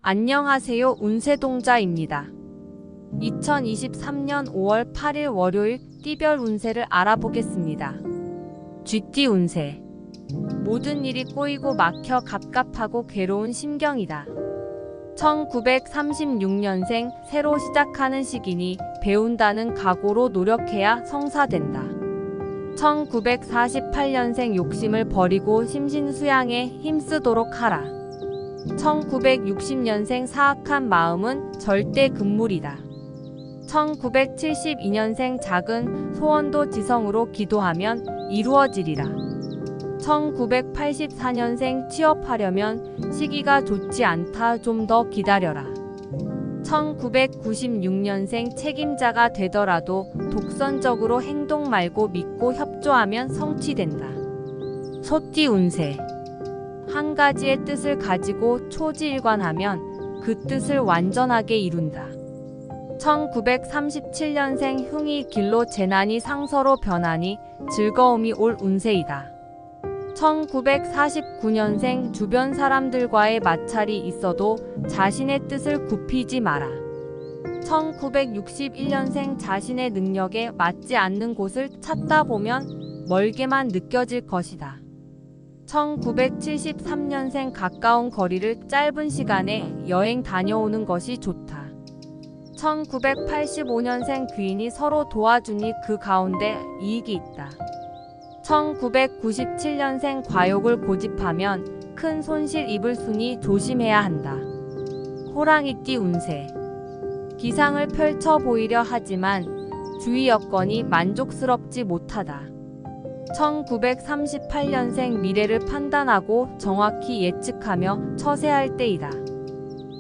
안녕하세요. 운세동자입니다. 2023년 5월 8일 월요일 띠별 운세를 알아보겠습니다. 쥐띠 운세. 모든 일이 꼬이고 막혀 갑갑하고 괴로운 심경이다. 1936년생 새로 시작하는 시기니 배운다는 각오로 노력해야 성사된다. 1948년생 욕심을 버리고 심신수양에 힘쓰도록 하라. 1960년생 사악한 마음은 절대 금물이다. 1972년생 작은 소원도 지성으로 기도하면 이루어지리라. 1984년생 취업하려면 시기가 좋지 않다. 좀 더 기다려라. 1996년생 책임자가 되더라도 독선적으로 행동 말고 믿고 협조하면 성취된다. 소띠 운세. 한 가지의 뜻을 가지고 초지일관하면 그 뜻을 완전하게 이룬다. 1937년생 흉이 길로 재난이 상서로 변하니 즐거움이 올 운세이다. 1949년생 주변 사람들과의 마찰이 있어도 자신의 뜻을 굽히지 마라. 1961년생 자신의 능력에 맞지 않는 곳을 찾다 보면 멀게만 느껴질 것이다. 1973년생 가까운 거리를 짧은 시간에 여행 다녀오는 것이 좋다. 1985년생 귀인이 서로 도와주니 그 가운데 이익이 있다. 1997년생 과욕을 고집하면 큰 손실 입을 수니 조심해야 한다. 호랑이띠 운세. 기상을 펼쳐 보이려 하지만 주위 여건이 만족스럽지 못하다. 1938년생 미래를 판단하고 정확히 예측하며 처세할 때이다.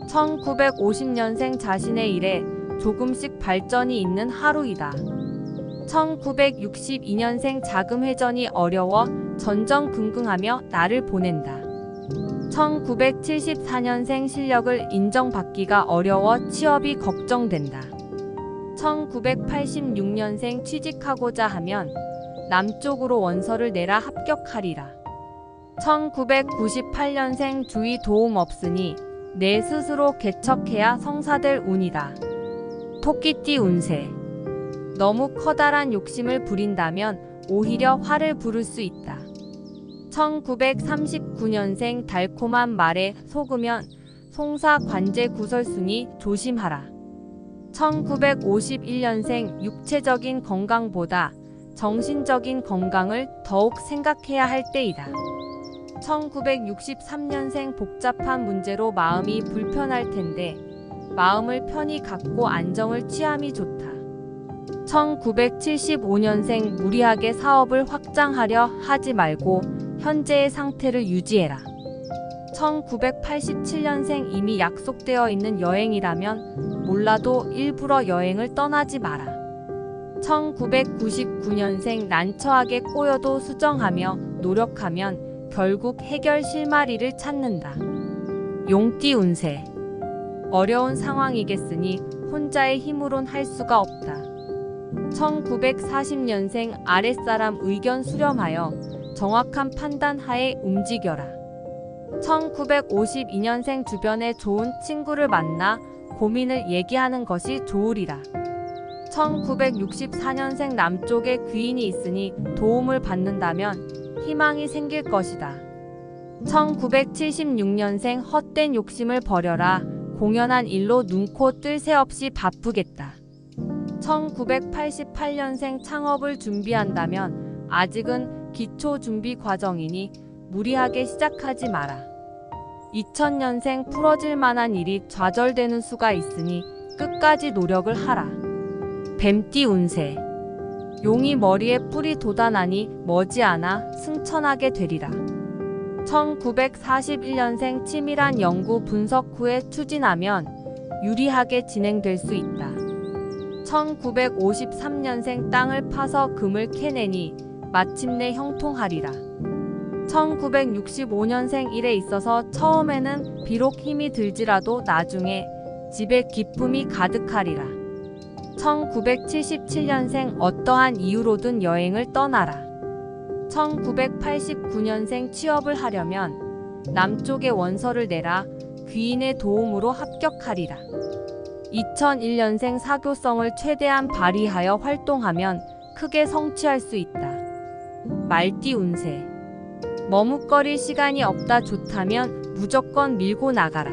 1950년생 자신의 일에 조금씩 발전이 있는 하루이다. 1962년생 자금 회전이 어려워 전전긍긍하며 날을 보낸다. 1974년생 실력을 인정받기가 어려워 취업이 걱정된다. 1986년생 취직하고자 하면 남쪽으로 원서를 내라 합격하리라. 1998년생 주위 도움 없으니 내 스스로 개척해야 성사될 운이다. 토끼띠 운세. 너무 커다란 욕심을 부린다면 오히려 화를 부를 수 있다. 1939년생 달콤한 말에 속으면 송사 관제 구설수니 조심하라. 1951년생 육체적인 건강보다 정신적인 건강을 더욱 생각해야 할 때이다. 1963년생 복잡한 문제로 마음이 불편할 텐데 마음을 편히 갖고 안정을 취함이 좋다. 1975년생 무리하게 사업을 확장하려 하지 말고 현재의 상태를 유지해라. 1987년생 이미 약속되어 있는 여행이라면 몰라도 일부러 여행을 떠나지 마라. 1999년생 난처하게 꼬여도 수정하며 노력하면 결국 해결 실마리를 찾는다. 용띠 운세. 어려운 상황이겠으니 혼자의 힘으론 할 수가 없다. 1940년생 아랫사람 의견 수렴하여 정확한 판단 하에 움직여라. 1952년생 주변에 좋은 친구를 만나 고민을 얘기하는 것이 좋으리라. 1964년생 남쪽에 귀인이 있으니 도움을 받는다면 희망이 생길 것이다. 1976년생 헛된 욕심을 버려라. 공연한 일로 눈코 뜰 새 없이 바쁘겠다. 1988년생 창업을 준비한다면 아직은 기초 준비 과정이니 무리하게 시작하지 마라. 2000년생 풀어질 만한 일이 좌절되는 수가 있으니 끝까지 노력을 하라. 뱀띠 운세. 용이 머리에 뿔이 돋아나니 머지않아 승천하게 되리라. 1941년생 치밀한 연구 분석 후에 추진하면 유리하게 진행될 수 있다. 1953년생 땅을 파서 금을 캐내니 마침내 형통하리라. 1965년생 일에 있어서 처음에는 비록 힘이 들지라도 나중에 집에 기쁨이 가득하리라. 1977년생 어떠한 이유로든 여행을 떠나라. 1989년생 취업을 하려면 남쪽에 원서를 내라. 귀인의 도움으로 합격하리라. 2001년생 사교성을 최대한 발휘하여 활동하면 크게 성취할 수 있다. 말띠 운세. 머뭇거릴 시간이 없다 좋다면 무조건 밀고 나가라.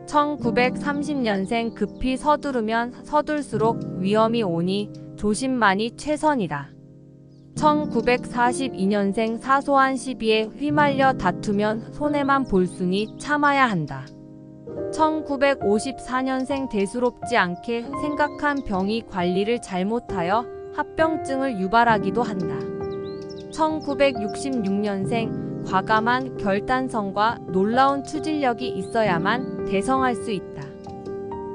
1930년생 급히 서두르면 서둘수록 위험이 오니 조심만이 최선이다. 1942년생 사소한 시비에 휘말려 다투면 손해만 볼 쓰니 참아야 한다. 1954년생 대수롭지 않게 생각한 병이 관리를 잘못하여 합병증을 유발하기도 한다. 1966년생 과감한 결단성과 놀라운 추진력이 있어야만 대성할 수 있다.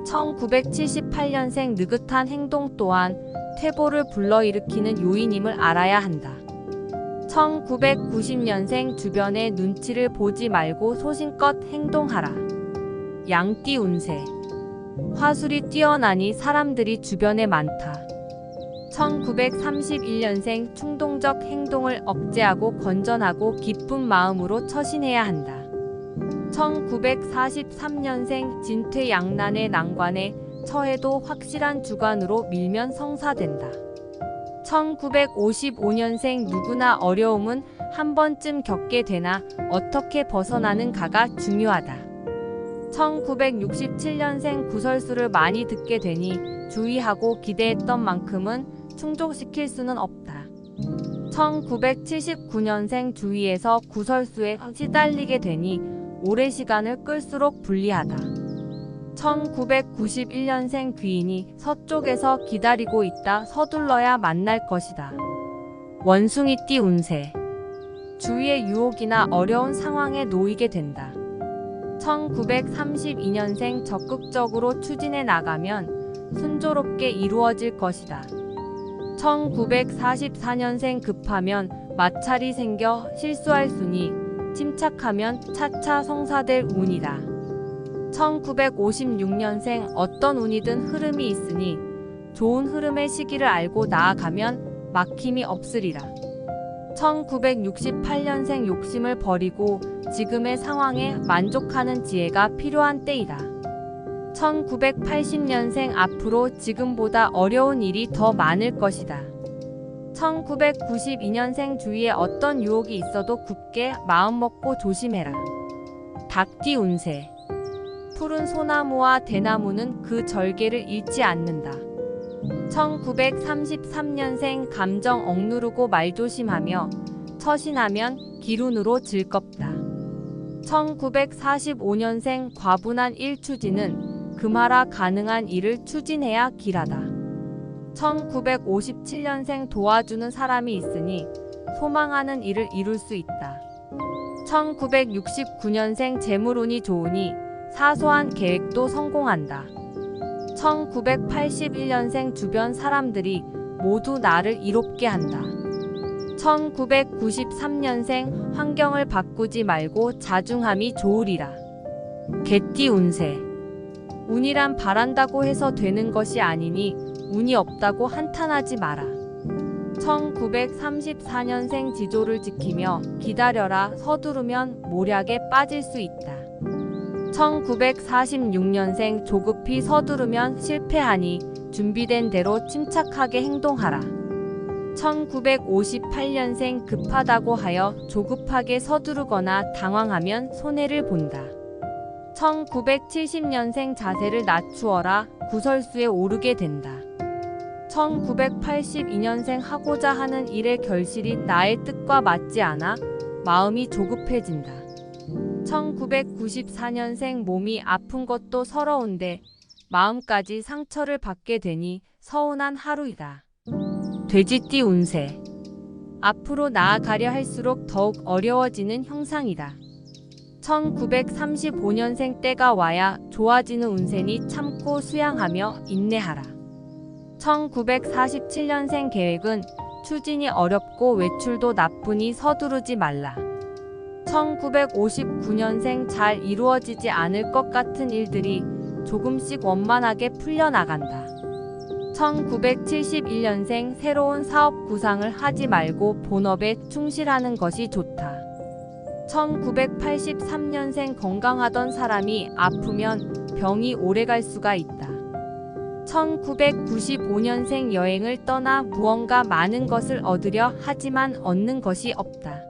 1978년생 느긋한 행동 또한 퇴보를 불러일으키는 요인임을 알아야 한다. 1990년생 주변의 눈치를 보지 말고 소신껏 행동하라. 양띠 운세. 화술이 뛰어나니 사람들이 주변에 많다. 1931년생 충동적 행동을 억제하고 건전하고 기쁜 마음으로 처신해야 한다. 1943년생 진퇴양난의 난관에 처해도 확실한 주관으로 밀면 성사된다. 1955년생 누구나 어려움은 한 번쯤 겪게 되나 어떻게 벗어나는가가 중요하다. 1967년생 구설수를 많이 듣게 되니 주의하고 기대했던 만큼은 충족시킬 수는 없다. 1979년생 주위에서 구설수에 시달리게 되니 오래 시간을 끌수록 불리하다. 1991년생 귀인이 서쪽에서 기다리고 있다 서둘러야 만날 것이다. 원숭이띠 운세. 주위의 유혹이나 어려운 상황에 놓이게 된다. 1932년생 적극적으로 추진해 나가면 순조롭게 이루어질 것이다. 1944년생 급하면 마찰이 생겨 실수할 수니 침착하면 차차 성사될 운이다. 1956년생 어떤 운이든 흐름이 있으니 좋은 흐름의 시기를 알고 나아가면 막힘이 없으리라. 1968년생 욕심을 버리고 지금의 상황에 만족하는 지혜가 필요한 때이다. 1980년생 앞으로 지금보다 어려운 일이 더 많을 것이다. 1992년생 주위에 어떤 유혹이 있어도 굳게 마음먹고 조심해라. 닭띠 운세. 푸른 소나무와 대나무는 그 절개를 잃지 않는다. 1933년생 감정 억누르고 말조심하며 처신하면 기룬으로 즐겁다. 1945년생 과분한 일추진은 금하라 가능한 일을 추진해야 길하다. 1957년생 도와주는 사람이 있으니 소망하는 일을 이룰 수 있다. 1969년생 재물운이 좋으니 사소한 계획도 성공한다. 1981년생 주변 사람들이 모두 나를 이롭게 한다. 1993년생 환경을 바꾸지 말고 자중함이 좋으리라. 개띠 운세. 운이란 바란다고 해서 되는 것이 아니니 운이 없다고 한탄하지 마라. 1934년생 지조를 지키며 기다려라. 서두르면 모략에 빠질 수 있다. 1946년생 조급히 서두르면 실패하니 준비된 대로 침착하게 행동하라. 1958년생 급하다고 하여 조급하게 서두르거나 당황하면 손해를 본다. 1970년생 자세를 낮추어라. 구설수에 오르게 된다. 1982년생 하고자 하는 일의 결실이 나의 뜻과 맞지 않아 마음이 조급해진다. 1994년생 몸이 아픈 것도 서러운데 마음까지 상처를 받게 되니 서운한 하루이다. 돼지띠 운세. 앞으로 나아가려 할수록 더욱 어려워지는 형상이다. 1935년생 때가 와야 좋아지는 운세니 참고 수양하며 인내하라. 1947년생 계획은 추진이 어렵고 외출도 나쁘니 서두르지 말라. 1959년생 잘 이루어지지 않을 것 같은 일들이 조금씩 원만하게 풀려나간다. 1971년생 새로운 사업 구상을 하지 말고 본업에 충실하는 것이 좋다. 1983년생 건강하던 사람이 아프면 병이 오래갈 수가 있다. 1995년생 여행을 떠나 무언가 많은 것을 얻으려 하지만 얻는 것이 없다.